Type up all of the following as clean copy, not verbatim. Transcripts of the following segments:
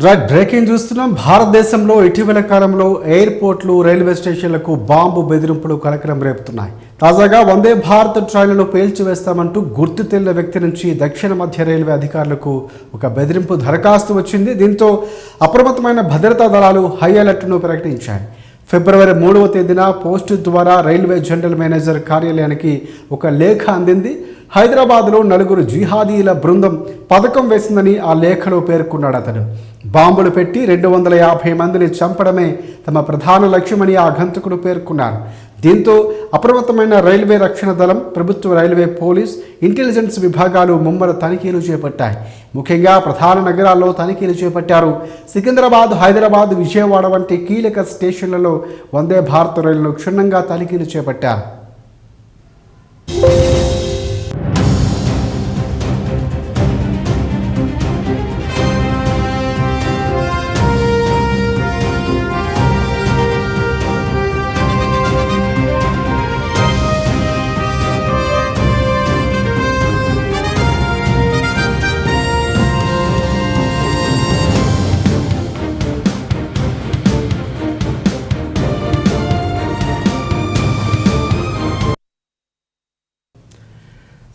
Right breaking చూస్తున్నాం. భారతదేశంలో ఇటీవల కాలంలో ఎయిర్పోర్ట్లు, రైల్వే స్టేషన్లకు బాంబు బెదిరింపులు కలకలం రేపుతున్నాయి. తాజాగా వందే భారత్ ట్రైన్లను పేల్చివేస్తామంటూ గుర్తు తెలియని వ్యక్తి నుంచి దక్షిణ మధ్య రైల్వే అధికారులకు ఒక బెదిరింపు దరఖాస్తు వచ్చింది. దీంతో అప్రమత్తమైన భద్రతా దళాలు హై అలర్ట్ను ప్రకటించాయి. ఫిబ్రవరి 3వ తేదీన పోస్టు ద్వారా రైల్వే జనరల్ మేనేజర్ కార్యాలయానికి ఒక లేఖ అందింది. హైదరాబాద్లో 4 జిహాదీల బృందం పథకం వేసిందని ఆ లేఖలో పేర్కొన్నాడు. అతను బాంబులు పెట్టి 250 మందిని చంపడమే తమ ప్రధాన లక్ష్యమని ఆ గంతకుడు పేర్కొన్నారు. దీంతో అప్రమత్తమైన రైల్వే రక్షణ దళం, ప్రభుత్వ రైల్వే పోలీస్, ఇంటెలిజెన్స్ విభాగాలు ముమ్మర తనిఖీలు చేపట్టాయి. ముఖ్యంగా ప్రధాన నగరాల్లో తనిఖీలు చేపట్టారు. సికింద్రాబాద్, హైదరాబాద్, విజయవాడ వంటి కీలక స్టేషన్లలో వందే భారత్ రైళ్లను క్షుణ్ణంగా తనిఖీలు చేపట్టారు.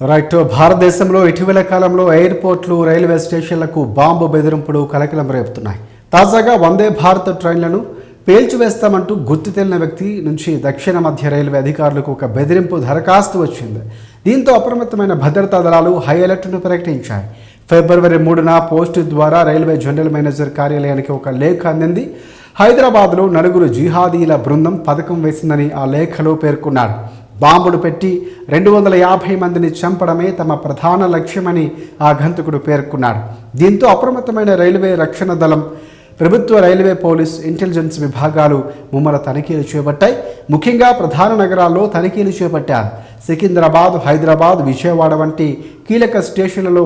రైట్ భారతదేశంలో ఇటీవల కాలంలో ఎయిర్పోర్ట్లు, రైల్వే స్టేషన్లకు బాంబు బెదిరింపులు కలకలం రేపుతున్నాయి. తాజాగా వందే భారత్ ట్రైన్లను పేల్చివేస్తామంటూ గుర్తు తెలియని వ్యక్తి నుంచి దక్షిణ మధ్య రైల్వే అధికారులకు ఒక బెదిరింపు దరఖాస్తు వచ్చింది. దీంతో అప్రమత్తమైన భద్రతా దళాలు హై అలర్ట్ను ప్రకటించాయి. ఫిబ్రవరి 3న పోస్టు ద్వారా రైల్వే జనరల్ మేనేజర్ కార్యాలయానికి ఒక లేఖ అందింది. హైదరాబాద్లో 4 జిహాదీల బృందం పథకం వేసిందని ఆ లేఖలో పేర్కొన్నారు. బాంబులు పెట్టి 250 మందిని చంపడమే తమ ప్రధాన లక్ష్యమని ఆ గంతకుడు పేర్కొన్నాడు. దీంతో అప్రమత్తమైన రైల్వే రక్షణ దళం, ప్రభుత్వ రైల్వే పోలీస్, ఇంటెలిజెన్స్ విభాగాలు ముమ్మర తనిఖీలు చేపట్టాయి. ముఖ్యంగా ప్రధాన నగరాల్లో తనిఖీలు చేపట్టారు. సికింద్రాబాద్, హైదరాబాద్, విజయవాడ వంటి కీలక స్టేషన్లలో